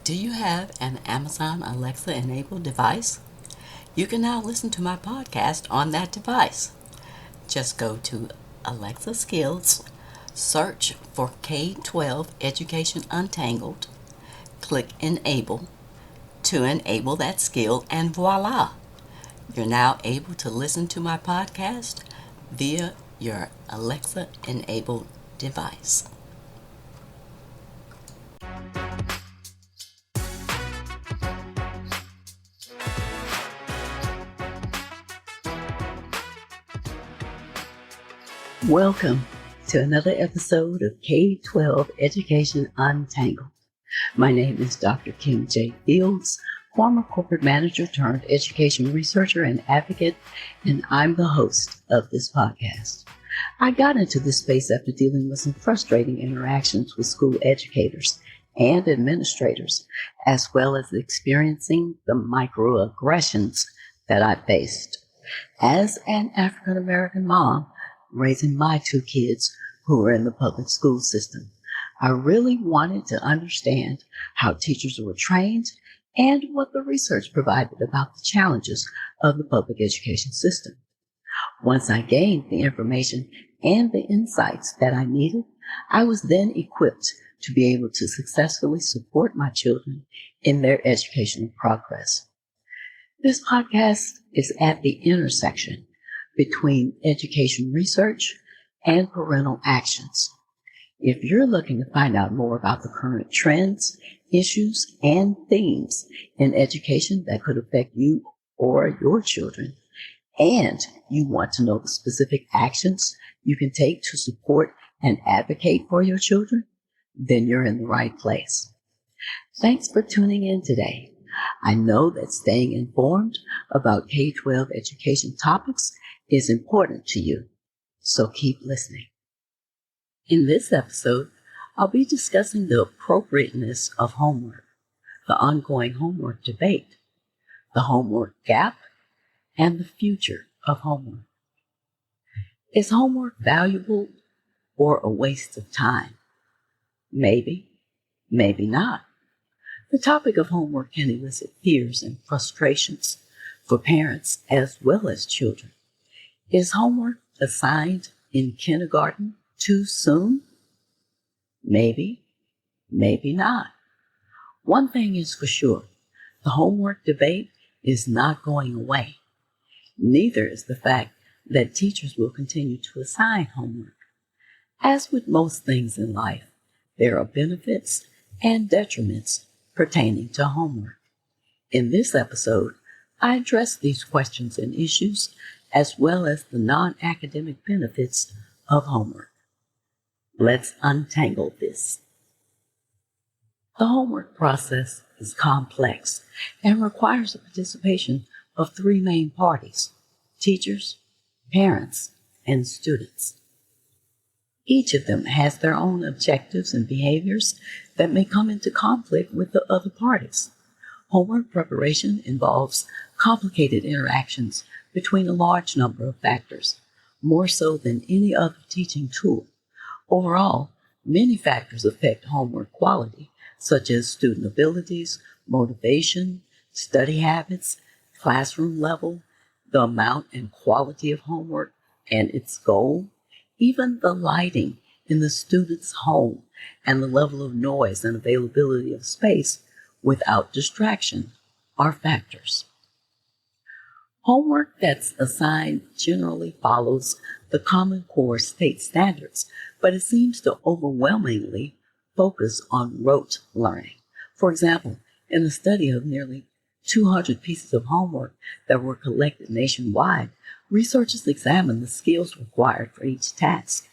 Do you have an Amazon Alexa enabled device? You can now listen to my podcast on that device. Just go to Alexa Skills, search for K-12 Education Untangled, click Enable to enable that skill, and voila! You're now able to listen to my podcast via your Alexa enabled device. Welcome to another episode of K-12 Education Untangled. My name is Dr. Kim J. Fields, former corporate manager turned education researcher and advocate, and I'm the host of this podcast. I got into this space after dealing with some frustrating interactions with school educators and administrators, as well as experiencing the microaggressions that I faced. As an African American mom, raising my two kids who were in the public school system, I really wanted to understand how teachers were trained and what the research provided about the challenges of the public education system. Once I gained the information and the insights that I needed, I was then equipped to be able to successfully support my children in their educational progress. This podcast is at the intersection between education research and parental actions. If you're looking to find out more about the current trends, issues, and themes in education that could affect you or your children, and you want to know the specific actions you can take to support and advocate for your children, then you're in the right place. Thanks for tuning in today. I know that staying informed about K-12 education topics is important to you, so keep listening. In this episode, I'll be discussing the appropriateness of homework, the ongoing homework debate, the homework gap, and the future of homework. Is homework valuable or a waste of time? Maybe, maybe not. The topic of homework can elicit fears and frustrations for parents as well as children. Is homework assigned in kindergarten too soon? Maybe, maybe not. One thing is for sure, the homework debate is not going away. Neither is the fact that teachers will continue to assign homework. As with most things in life, there are benefits and detriments pertaining to homework. In this episode, I address these questions and issues as well as the non-academic benefits of homework. Let's untangle this. The homework process is complex and requires the participation of three main parties: teachers, parents, and students. Each of them has their own objectives and behaviors that may come into conflict with the other parties. Homework preparation involves complicated interactions between a large number of factors, more so than any other teaching tool. Overall, many factors affect homework quality, such as student abilities, motivation, study habits, classroom level, the amount and quality of homework and its goal, even the lighting in the student's home and the level of noise and availability of space without distraction are factors. Homework that's assigned generally follows the Common Core state standards, but it seems to overwhelmingly focus on rote learning. For example, in a study of nearly 200 pieces of homework that were collected nationwide, researchers examined the skills required for each task.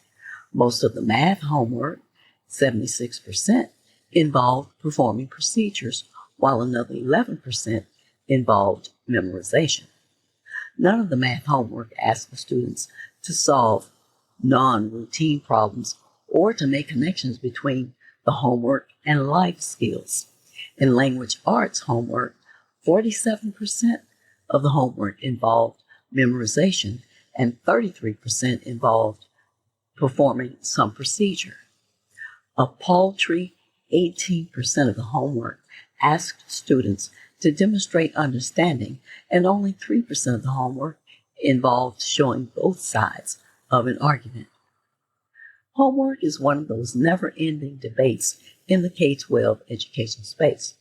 Most of the math homework, 76%, involved performing procedures, while another 11% involved memorization. None of the math homework asked the students to solve non-routine problems or to make connections between the homework and life skills. In language arts homework, 47% of the homework involved memorization and 33% involved performing some procedure. A paltry 18% of the homework asked students to demonstrate understanding, and only 3% of the homework involved showing both sides of an argument. Homework is one of those never-ending debates in the K-12 education space.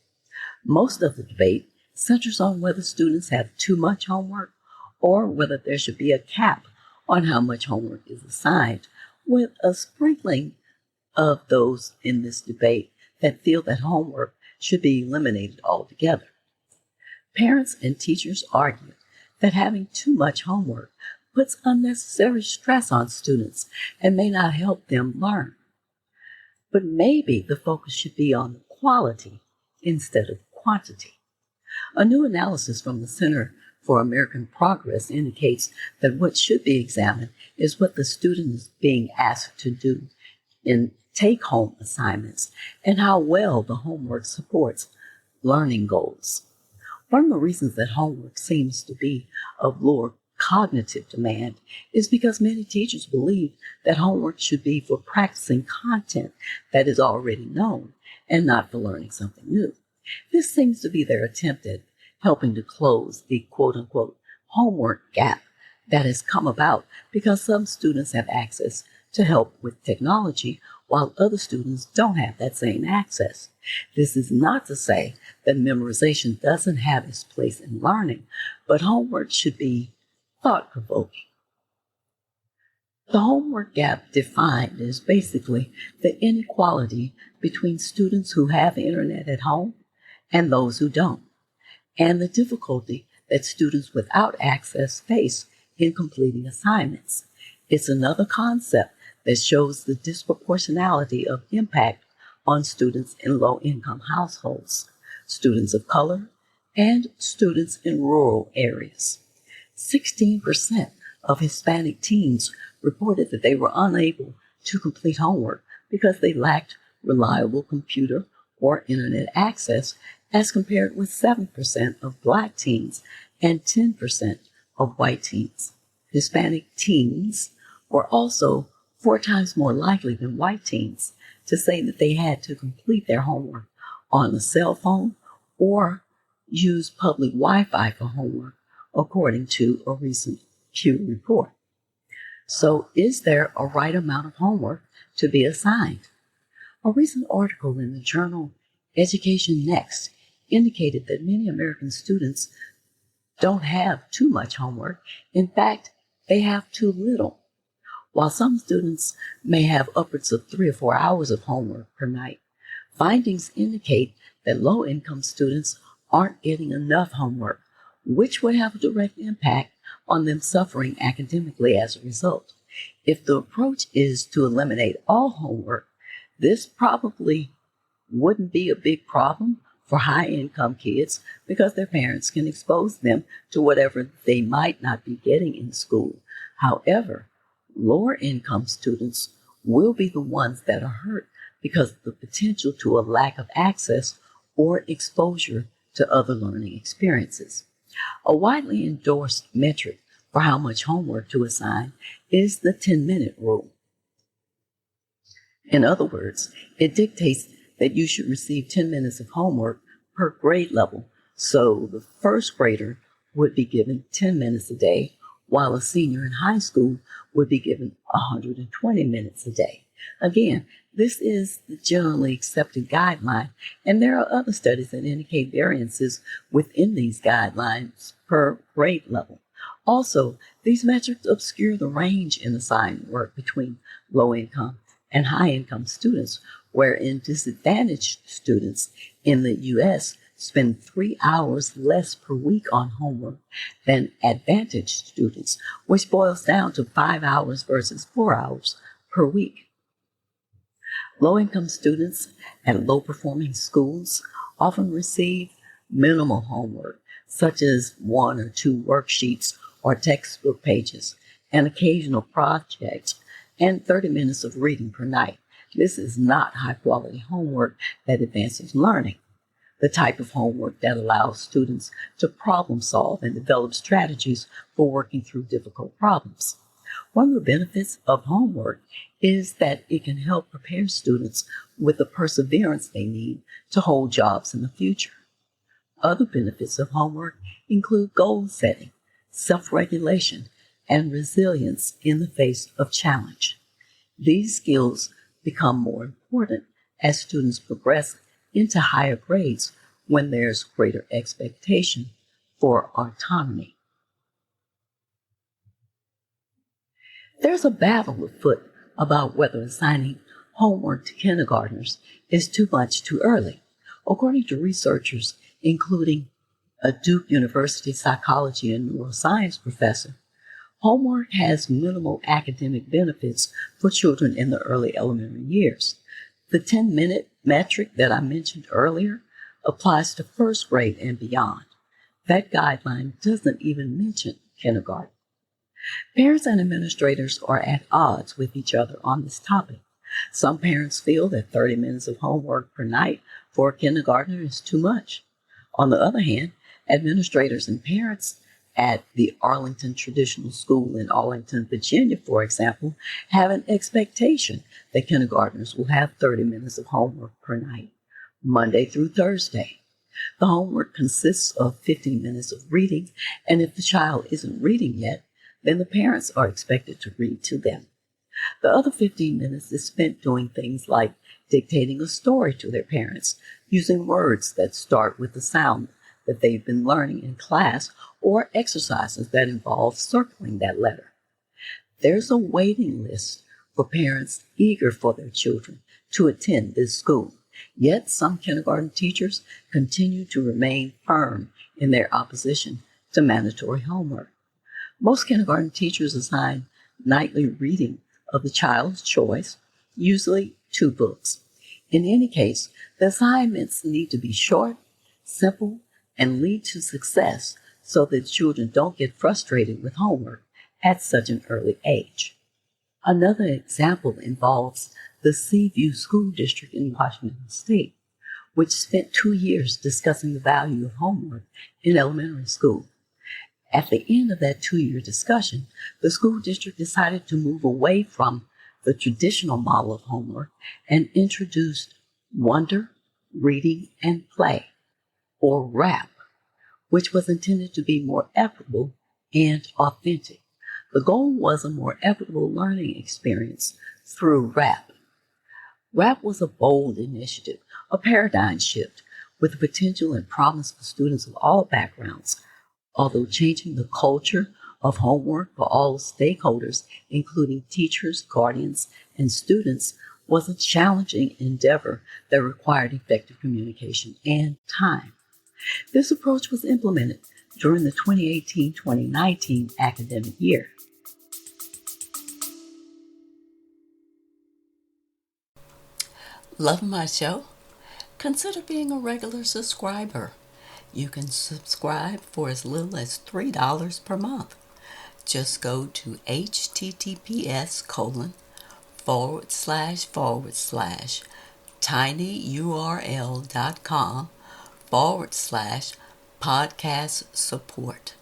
Most of the debate centers on whether students have too much homework or whether there should be a cap on how much homework is assigned, with a sprinkling of those in this debate that feel that homework should be eliminated altogether. Parents and teachers argue that having too much homework puts unnecessary stress on students and may not help them learn. But maybe the focus should be on the quality instead of quantity. A new analysis from the Center for American Progress indicates that what should be examined is what the student is being asked to do in take-home assignments and how well the homework supports learning goals. One of the reasons that homework seems to be of lower cognitive demand is because many teachers believe that homework should be for practicing content that is already known and not for learning something new. This seems to be their attempt at helping to close the quote-unquote homework gap that has come about because some students have access to help with technology while other students don't have that same access. This is not to say that memorization doesn't have its place in learning, but homework should be thought-provoking. The homework gap defined is basically the inequality between students who have internet at home and those who don't, and the difficulty that students without access face in completing assignments. It's another concept that shows the disproportionality of impact on students in low-income households, students of color, and students in rural areas. 16% of Hispanic teens reported that they were unable to complete homework because they lacked reliable computer or internet access, as compared with 7% of Black teens and 10% of white teens. Hispanic teens were also 4 times more likely than white teens to say that they had to complete their homework on a cell phone or use public Wi-Fi for homework, according to a recent Pew report. So, is there a right amount of homework to be assigned? A recent article in the journal Education Next indicated that many American students don't have too much homework. In fact, they have too little. While some students may have upwards of 3 or 4 hours of homework per night, findings indicate that low-income students aren't getting enough homework, which would have a direct impact on them suffering academically as a result. If the approach is to eliminate all homework, this probably wouldn't be a big problem for high-income kids because their parents can expose them to whatever they might not be getting in school. However, lower-income students will be the ones that are hurt because of the potential to a lack of access or exposure to other learning experiences. A widely endorsed metric for how much homework to assign is the 10-minute rule. In other words, it dictates that you should receive 10 minutes of homework per grade level, so the first grader would be given 10 minutes a day, while a senior in high school would be given 120 minutes a day. Again, this is the generally accepted guideline, and there are other studies that indicate variances within these guidelines per grade level. Also, these metrics obscure the range in assigned work between low-income and high-income students, wherein disadvantaged students in the U.S. spend 3 hours less per week on homework than advantaged students, which boils down to 5 hours versus 4 hours per week. Low-income students at low-performing schools often receive minimal homework, such as 1 or 2 worksheets or textbook pages, an occasional project, and 30 minutes of reading per night. This is not high-quality homework that advances learning, the type of homework that allows students to problem solve and develop strategies for working through difficult problems. One of the benefits of homework is that it can help prepare students with the perseverance they need to hold jobs in the future. Other benefits of homework include goal setting, self-regulation, and resilience in the face of challenge. These skills become more important as students progress into higher grades when there's greater expectation for autonomy. There's a battle afoot about whether assigning homework to kindergartners is too much too early. According to researchers, including a Duke University psychology and neuroscience professor, homework has minimal academic benefits for children in the early elementary years. The 10-minute metric that I mentioned earlier applies to first grade and beyond. That guideline doesn't even mention kindergarten. Parents and administrators are at odds with each other on this topic. Some parents feel that 30 minutes of homework per night for a kindergartner is too much. On the other hand, administrators and parents at the Arlington Traditional School in Arlington, Virginia, for example, have an expectation that kindergartners will have 30 minutes of homework per night, Monday through Thursday. The homework consists of 15 minutes of reading, and if the child isn't reading yet, then the parents are expected to read to them. The other 15 minutes is spent doing things like dictating a story to their parents, using words that start with the sound that they've been learning in class, or exercises that involve circling that letter. There's a waiting list for parents eager for their children to attend this school. Yet some kindergarten teachers continue to remain firm in their opposition to mandatory homework. Most kindergarten teachers assign nightly reading of the child's choice, usually 2 books. In any case, the assignments need to be short, simple, and lead to success so that children don't get frustrated with homework at such an early age. Another example involves the Seaview School District in Washington State, which spent 2 years discussing the value of homework in elementary school. At the end of that 2-year discussion, the school district decided to move away from the traditional model of homework and introduced wonder, reading, and play, or WRAP, which was intended to be more equitable and authentic. The goal was a more equitable learning experience through WRAP. WRAP was a bold initiative, a paradigm shift with the potential and promise for students of all backgrounds. Although changing the culture of homework for all stakeholders, including teachers, guardians, and students, was a challenging endeavor that required effective communication and time. This approach was implemented during the 2018-2019 academic year. Love my show? Consider being a regular subscriber. You can subscribe for as little as $3 per month. Just go to https://tinyurl.com/podcast support.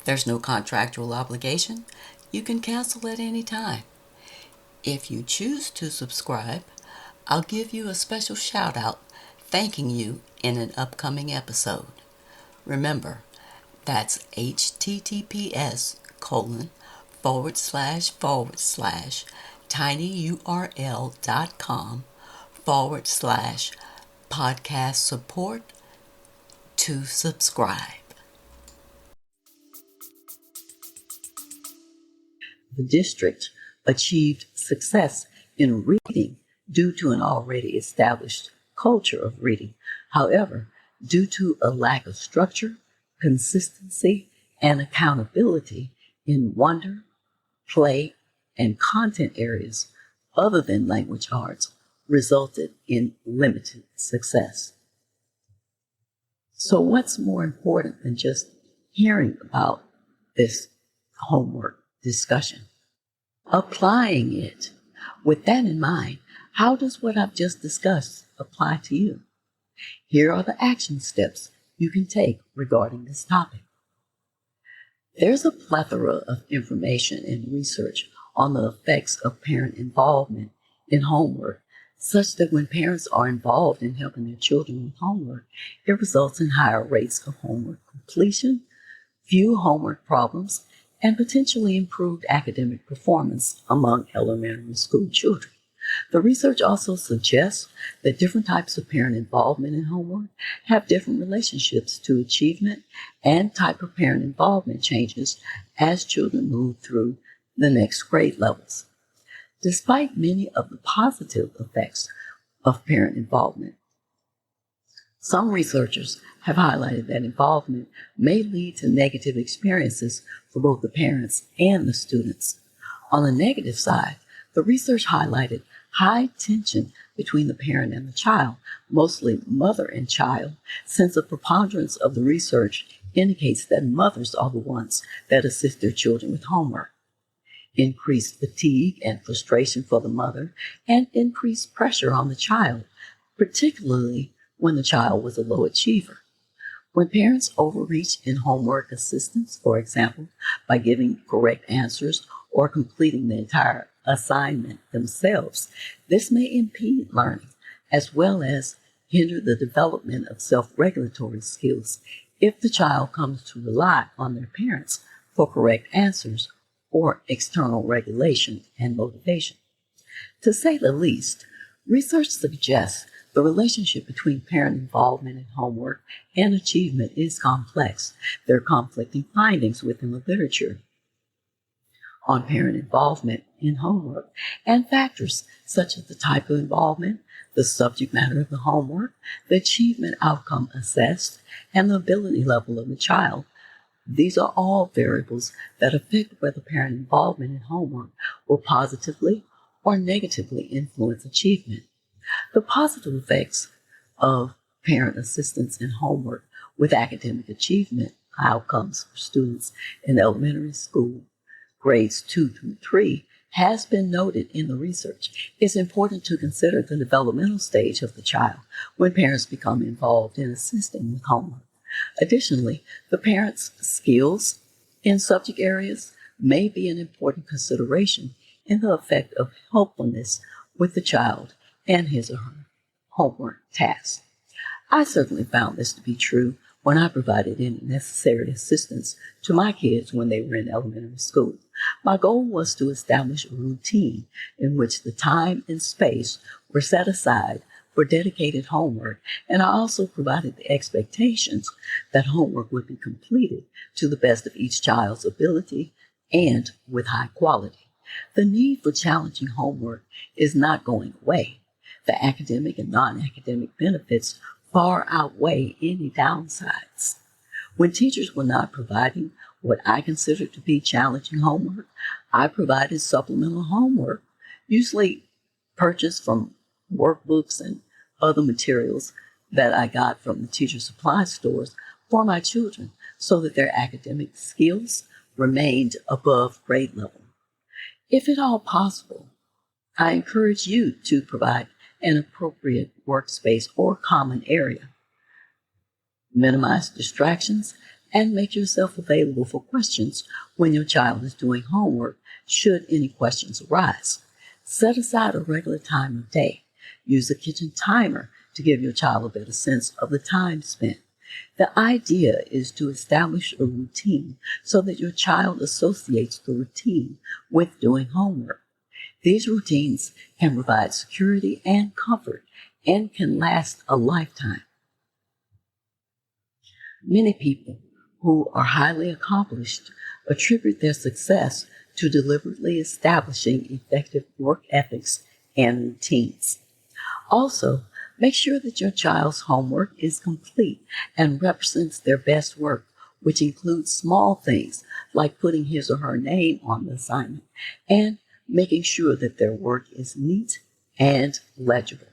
There's no contractual obligation. You can cancel at any time. If you choose to subscribe, I'll give you a special shout out thanking you in an upcoming episode. Remember, that's https://tinyurl.com/podcast support to subscribe. The district achieved success in reading due to an already established culture of reading. However, due to a lack of structure, consistency, and accountability in wonder, play, and content areas other than language arts, resulted in limited success. So what's more important than just hearing about this homework discussion? Applying it. With that in mind, how does what I've just discussed apply to you? Here are the action steps you can take regarding this topic. There's a plethora of information and research on the effects of parent involvement in homework, such that when parents are involved in helping their children with homework, it results in higher rates of homework completion, few homework problems, and potentially improved academic performance among elementary school children. The research also suggests that different types of parent involvement in homework have different relationships to achievement, and type of parent involvement changes as children move through the next grade levels. Despite many of the positive effects of parent involvement, some researchers have highlighted that involvement may lead to negative experiences for both the parents and the students. On the negative side, the research highlighted high tension between the parent and the child, mostly mother and child, since a preponderance of the research indicates that mothers are the ones that assist their children with homework. Increased fatigue and frustration for the mother, and increased pressure on the child, particularly when the child was a low achiever. When parents overreach in homework assistance, for example, by giving correct answers or completing the entire assignment themselves, this may impede learning as well as hinder the development of self-regulatory skills if the child comes to rely on their parents for correct answers or external regulation and motivation. To say the least, research suggests the relationship between parent involvement in homework and achievement is complex. There are conflicting findings within the literature on parent involvement in homework, and factors such as the type of involvement, the subject matter of the homework, the achievement outcome assessed, and the ability level of the child. These are all variables that affect whether parent involvement in homework will positively or negatively influence achievement. The positive effects of parent assistance in homework with academic achievement outcomes for students in elementary school, grades 2 through 3, has been noted in the research. It's important to consider the developmental stage of the child when parents become involved in assisting with homework. Additionally, the parents' skills in subject areas may be an important consideration in the effect of helpfulness with the child and his or her homework tasks. I certainly found this to be true when I provided any necessary assistance to my kids when they were in elementary school. My goal was to establish a routine in which the time and space were set aside for dedicated homework, and I also provided the expectations that homework would be completed to the best of each child's ability and with high quality. The need for challenging homework is not going away. The academic and non-academic benefits far outweigh any downsides. When teachers were not providing what I considered to be challenging homework, I provided supplemental homework, usually purchased from workbooks and other materials that I got from the teacher supply stores for my children so that their academic skills remained above grade level. If at all possible, I encourage you to provide an appropriate workspace or common area. Minimize distractions and make yourself available for questions when your child is doing homework, should any questions arise. Set aside a regular time of day. Use a kitchen timer to give your child a better sense of the time spent. The idea is to establish a routine so that your child associates the routine with doing homework. These routines can provide security and comfort and can last a lifetime. Many people who are highly accomplished attribute their success to deliberately establishing effective work ethics and routines. Also, make sure that your child's homework is complete and represents their best work, which includes small things like putting his or her name on the assignment and making sure that their work is neat and legible.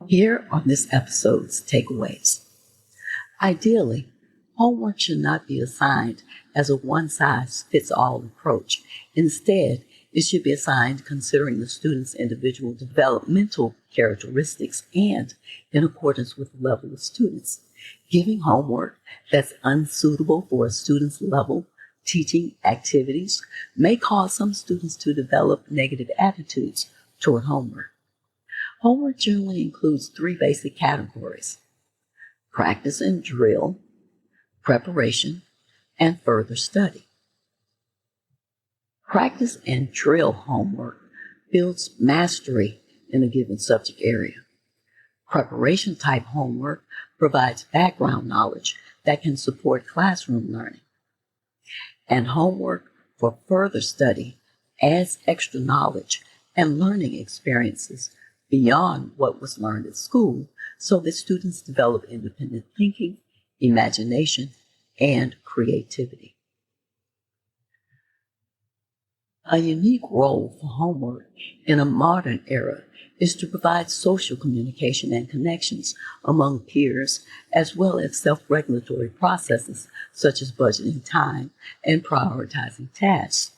Here are this episode's takeaways. Ideally, homework should not be assigned as a one-size-fits-all approach. Instead, It should be assigned considering the student's individual developmental characteristics and in accordance with the level of students. Giving homework that's unsuitable for a student's level teaching activities may cause some students to develop negative attitudes toward homework. Homework generally includes three basic categories: practice and drill, preparation, and further study. Practice and drill homework builds mastery in a given subject area. Preparation type homework provides background knowledge that can support classroom learning. And homework for further study adds extra knowledge and learning experiences beyond what was learned at school so that students develop independent thinking, imagination, and creativity. A unique role for homework in a modern era is to provide social communication and connections among peers, as well as self-regulatory processes such as budgeting time and prioritizing tasks.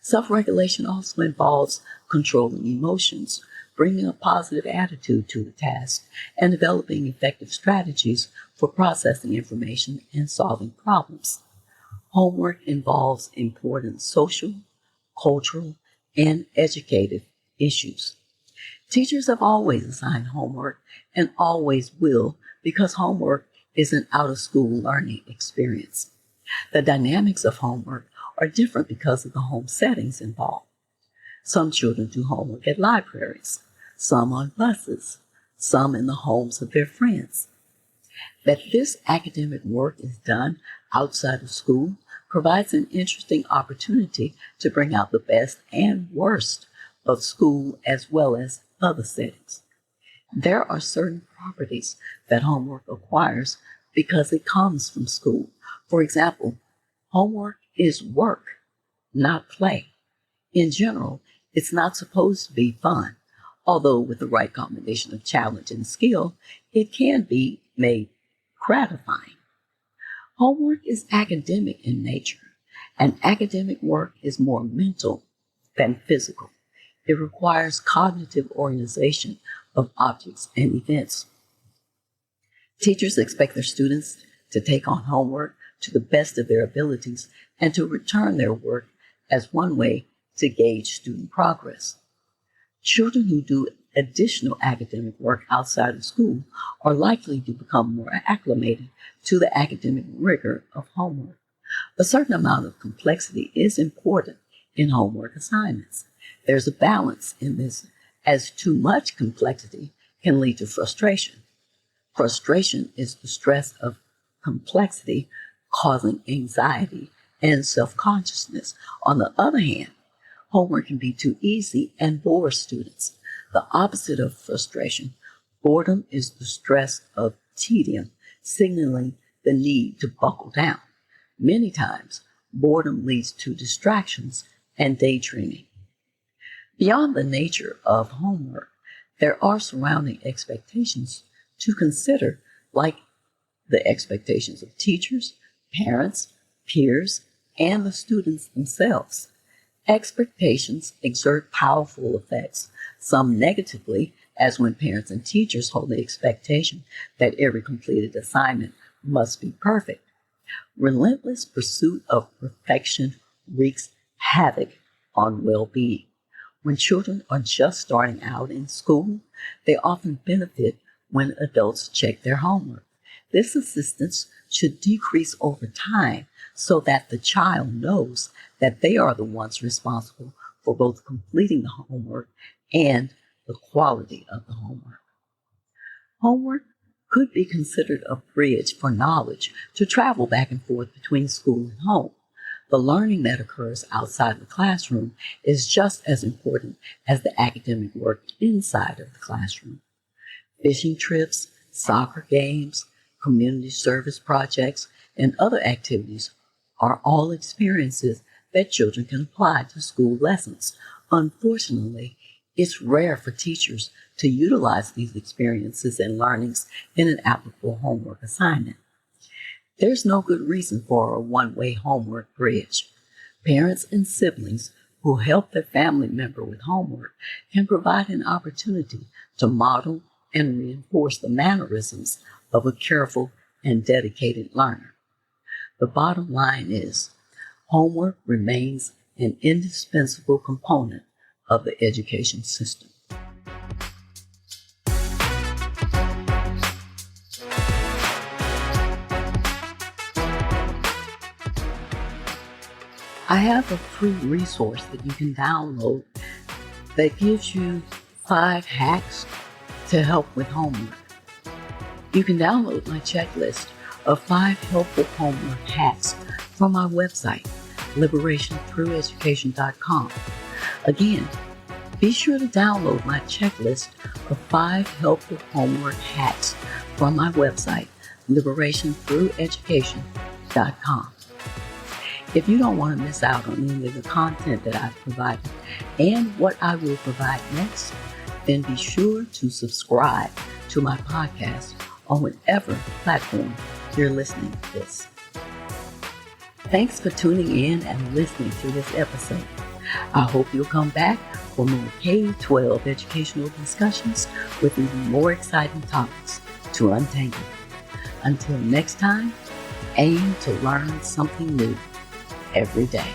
Self-regulation also involves controlling emotions, bringing a positive attitude to the task, and developing effective strategies for processing information and solving problems. Homework involves important social, cultural, and educative issues. Teachers have always assigned homework and always will because homework is an out-of-school learning experience. The dynamics of homework are different because of the home settings involved. Some children do homework at libraries, some on buses, some in the homes of their friends. That this academic work is done outside of school provides an interesting opportunity to bring out the best and worst of school as well as other settings. There are certain properties that homework acquires because it comes from school. For example, homework is work, not play. In general, it's not supposed to be fun, although with the right combination of challenge and skill, it can be made gratifying. Homework is academic in nature, and academic work is more mental than physical. It requires cognitive organization of objects and events. Teachers expect their students to take on homework to the best of their abilities and to return their work as one way to gauge student progress. Children who do additional academic work outside of school are likely to become more acclimated to the academic rigor of homework. A certain amount of complexity is important in homework assignments. There's a balance in this, as too much complexity can lead to frustration. Frustration is the stress of complexity causing anxiety and self-consciousness. On the other hand, homework can be too easy and bore students. The opposite of frustration, boredom, is the stress of tedium, signaling the need to buckle down. Many times, boredom leads to distractions and daydreaming. Beyond the nature of homework, there are surrounding expectations to consider, like the expectations of teachers, parents, peers, and the students themselves. Expectations exert powerful effects, some negatively, as when parents and teachers hold the expectation that every completed assignment must be perfect. Relentless pursuit of perfection wreaks havoc on well-being. When children are just starting out in school, they often benefit when adults check their homework. This assistance should decrease over time so that the child knows that they are the ones responsible for both completing the homework and the quality of the homework. Homework could be considered a bridge for knowledge to travel back and forth between school and home. The learning that occurs outside the classroom is just as important as the academic work inside of the classroom. Fishing trips, soccer games, community service projects, and other activities are all experiences that children can apply to school lessons. Unfortunately, it's rare for teachers to utilize these experiences and learnings in an applicable homework assignment. There's no good reason for a one-way homework bridge. Parents and siblings who help their family member with homework can provide an opportunity to model and reinforce the mannerisms of a careful and dedicated learner. The bottom line is, homework remains an indispensable component of the education system. I have a free resource that you can download that gives you 5 hacks to help with homework. You can download my checklist of 5 helpful homework hacks from my website, liberationthrougheducation.com. Again, be sure to download my checklist of 5 helpful homework hacks from my website, liberationthrougheducation.com. If you don't want to miss out on any of the content that I've provided and what I will provide next, then be sure to subscribe to my podcast on whatever platform you're listening to this. Thanks for tuning in and listening to this episode. I hope you'll come back for more K-12 educational discussions with even more exciting topics to untangle. Until next time, aim to learn something new every day.